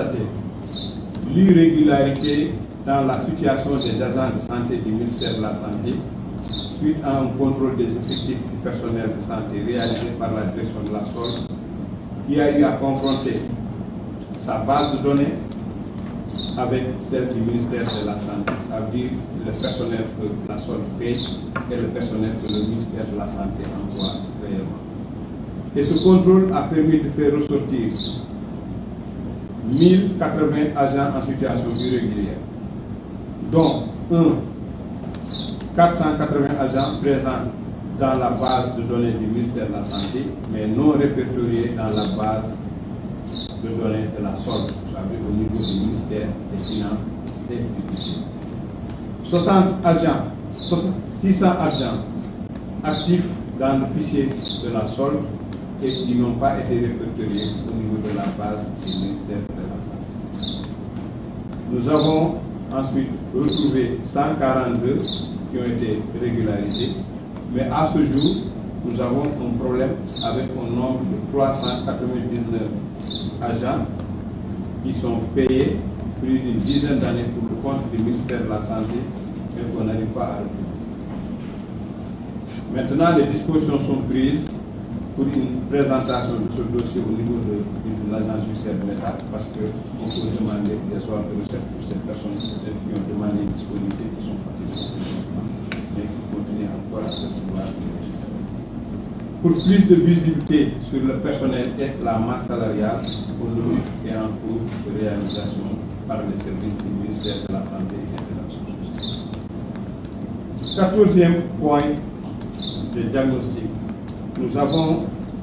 constaté l'irrégularité dans la situation des agents de santé du ministère de la Santé suite à un contrôle des effectifs du personnel de santé réalisé par la direction de la SOL, qui a eu à confronter sa base de données avec celle du ministère de la Santé, ça veut dire le personnel que la SOL paye et le personnel que le ministère de la Santé envoie réellement. Et ce contrôle a permis de faire ressortir 1080 agents en situation irrégulière, dont 480 agents présents dans la base de données du ministère de la Santé, mais non répertoriés dans la base de données de la SOL, ça veut dire au niveau du ministère des Finances et du Budget. 600 agents actifs dans le fichier de la SOL et qui n'ont pas été répertoriés au niveau de la base du ministère de la Santé. Nous avons ensuite retrouvé 142 qui ont été régularisés, mais à ce jour, nous avons un problème avec un nombre de 399 agents qui sont payés plus d'une dizaine d'années pour le compte du ministère de la Santé et qu'on n'arrive pas à retrouver. Maintenant, les dispositions sont prises pour une présentation de ce dossier au niveau de l'agence judiciaire de l'État, parce qu'on peut demander des ordres de recette pour ces personnes qui ont demandé une disponibilité, qui sont parties mais qui continuent encore à recevoir. Pour plus de visibilité sur le personnel et la masse salariale, l'audit est en cours de réalisation par les services du ministère de la Santé et de l'Action sociale. 14e point de diagnostic. Nous avons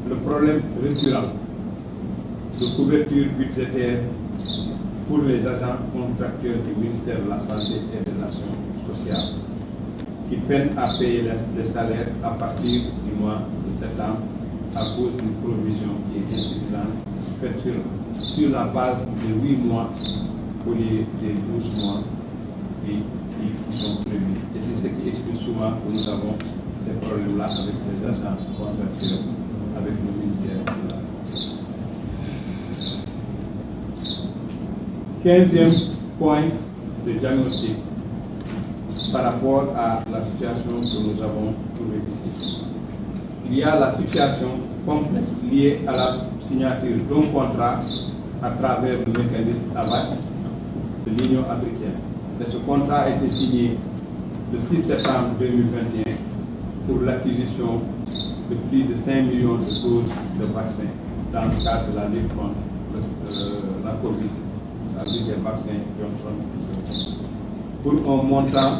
le problème récurrent de couverture budgétaire pour les agents contractuels du ministère de la Santé et de l'Action sociale, qui peinent à payer les salaires à partir du mois de septembre à cause d'une provision qui est insuffisante, faite sur la base de 8 mois au lieu des 12 mois qui sont prévus. Et c'est ce qui explique souvent que nous avons ces problèmes-là avec les agents contractuels, avec le ministère de la Santé. 15e point de diagnostic par rapport à la situation que nous avons trouvée ici. Il y a la situation complexe liée à la signature d'un contrat à travers le mécanisme AVAT de l'Union africaine. Et ce contrat a été signé le 6 septembre 2021 pour l'acquisition de plus de 5 millions de doses de vaccins dans le cadre de la lutte contre la COVID, c'est-à-dire des vaccins Johnson, pour un montant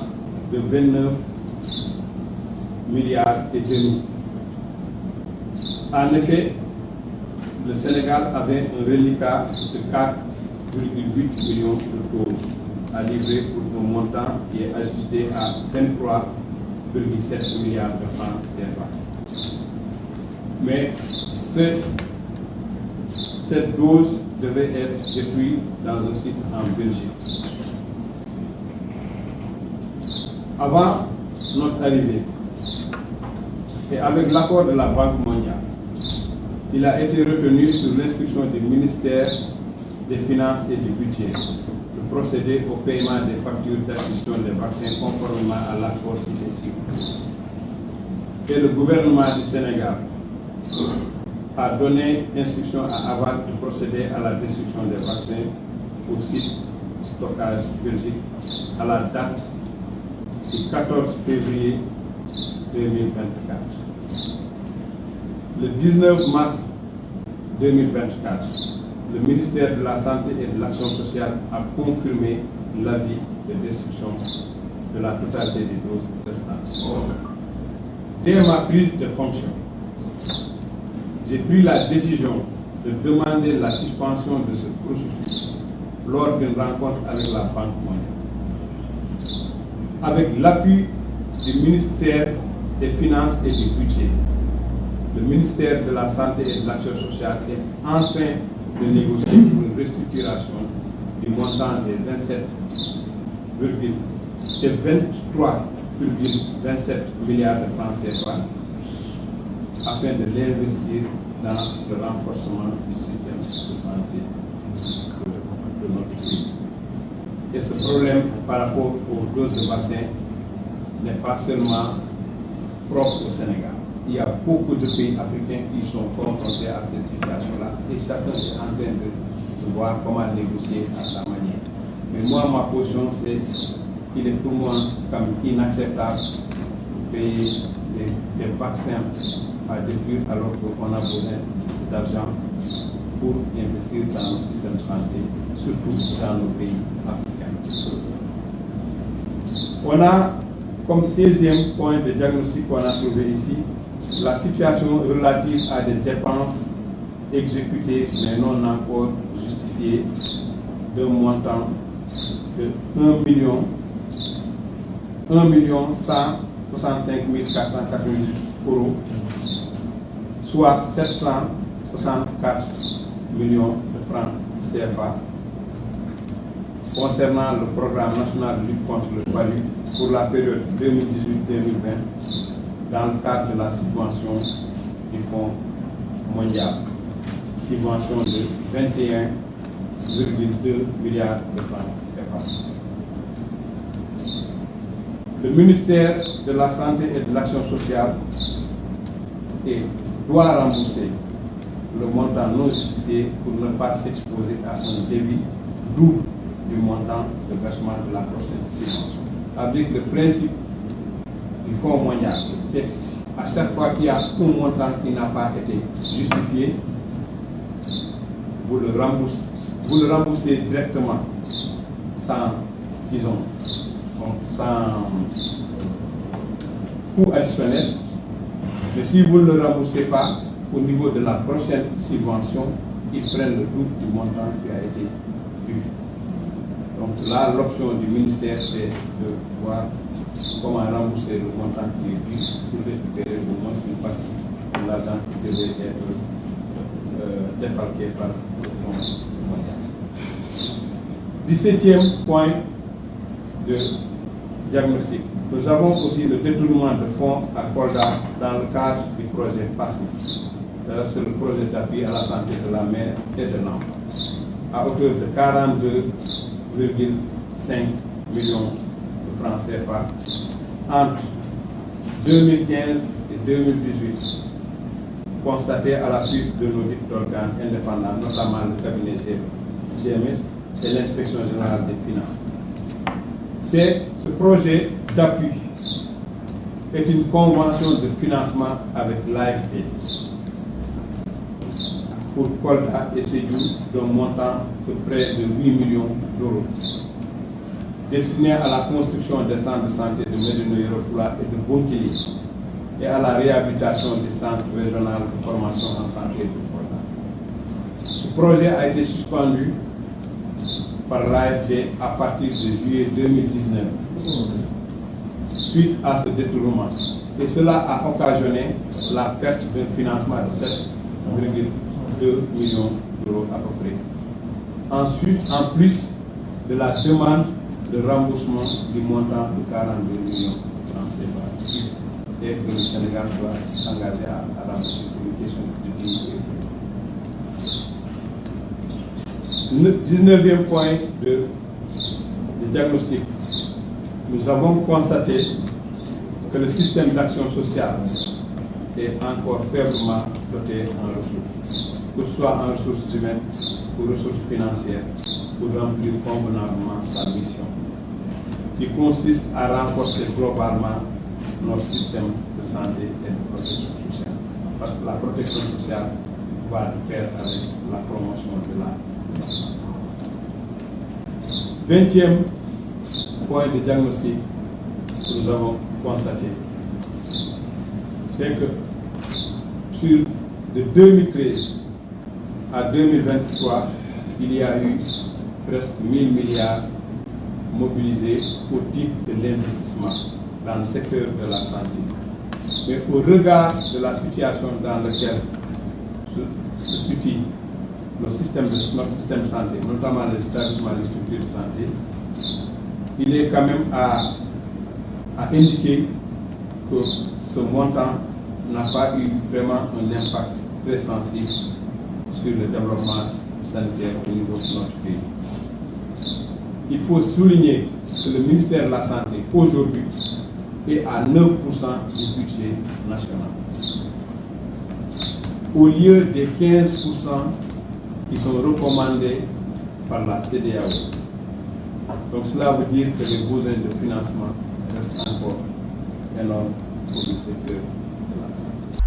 de 29 milliards et demi. En effet, le Sénégal avait un reliquat de 4,8 millions de doses à livrer pour un montant qui est ajusté à 23,7 milliards de francs CFA. Mais cette dose devait être détruite dans un site en Belgique. Avant notre arrivée, et avec l'accord de la Banque mondiale, il a été retenu sur l'instruction du ministère des Finances et du Budget de procéder au paiement des factures d'acquisition des vaccins conformément à l'accord cité-ci. Et le gouvernement du Sénégal a donné instruction à Aval de procéder à la destruction des vaccins au site stockage Belgique à la date du 14 février 2024. Le 19 mars 2024, le ministère de la Santé et de l'Action sociale a confirmé l'avis de destruction de la totalité des doses restantes. Dès ma prise de fonction, j'ai pris la décision de demander la suspension de ce processus lors d'une rencontre avec la Banque mondiale. Avec l'appui du ministère des Finances et du Budget, le ministère de la Santé et de l'Action sociale est en train de négocier pour une restructuration du montant des 23,27 milliards de francs CFA afin de l'investir dans le renforcement du système de santé de notre pays. Et ce problème par rapport aux doses de vaccin n'est pas seulement propre au Sénégal. Il y a beaucoup de pays africains qui sont confrontés à cette situation-là et chacun est en train de voir comment négocier à sa manière. Mais moi, ma position, c'est qu'il est pour moi comme inacceptable de payer des vaccins à détruire alors qu'on a besoin d'argent pour investir dans nos systèmes de santé, surtout dans nos pays africains. On a comme 16e point de diagnostic qu'on a trouvé ici, la situation relative à des dépenses exécutées mais non encore justifiées d'un montant de 1 165 498 €, soit 764 millions de francs CFA, concernant le programme national de lutte contre le palud pour la période 2018-2020 dans le cadre de la subvention du Fonds mondial, subvention de 21,2 milliards de francs CFA. Le ministère de la Santé et de l'Action sociale doit rembourser le montant non justifié pour ne pas s'exposer à un débit double du montant de versement de la prochaine subvention. Avec le principe du Fonds mondial, à chaque fois qu'il y a un montant qui n'a pas été justifié, vous le remboursez directement sans coût additionnel. Mais si vous ne le remboursez pas, au niveau de la prochaine subvention, ils prennent le double du montant qui a été dû. Donc là, l'option du ministère, c'est de voir comment rembourser le montant qui est dû pour récupérer au moins une partie de l'argent qui devait être défalqué par le Fonds mondial. 17e point de diagnostic. Nous avons aussi le détournement de fonds à Kolda dans le cadre du projet PASSI. C'est le projet d'appui à la santé de la mère et de l'enfant, à hauteur de 42,5 millions de francs CFA entre 2015 et 2018, constaté à la suite de l'audit d'organes indépendants, notamment le cabinet GMS et l'inspection générale des finances. Ce projet d'appui est une convention de financement avec l'AFD pour Kolda et Sédhiou d'un montant de près de 8 millions d'euros, destiné à la construction des centres de santé de Médina Yoro Foulah et de Bounkiling et à la réhabilitation du centre régional de formation en santé de Kolda. Ce projet a été suspendu par l'AFD à partir de juillet 2019 suite à ce détournement, et cela a occasionné la perte d'un financement de 7,2 millions d'euros à peu près. Ensuite, en plus de la demande de remboursement du montant de 42 millions de francs CFA, et que le Sénégal doit s'engager à rembourser pour une question de dignité. 19e point de diagnostic. Nous avons constaté que le système d'action sociale est encore faiblement doté en ressources, que ce soit en ressources humaines ou ressources financières, pour remplir convenablement sa mission, qui consiste à renforcer globalement notre système de santé et de protection sociale. Parce que la protection sociale va de pair avec la promotion de la santé. 20e point de diagnostic que nous avons constaté, c'est que de 2013 à 2023, il y a eu presque 1000 milliards mobilisés au titre de l'investissement dans le secteur de la santé. Mais au regard de la situation dans laquelle se situe notre système de santé, notamment les établissements et les structures de santé, il est quand même à indiquer que ce montant n'a pas eu vraiment un impact très sensible sur le développement sanitaire au niveau de notre pays. Il faut souligner que le ministère de la Santé, aujourd'hui, est à 9% du budget national. Au lieu des 15% qui sont recommandés par la CEDEAO. Donc cela veut dire que les besoins de financement restent encore énormes pour le secteur de la santé.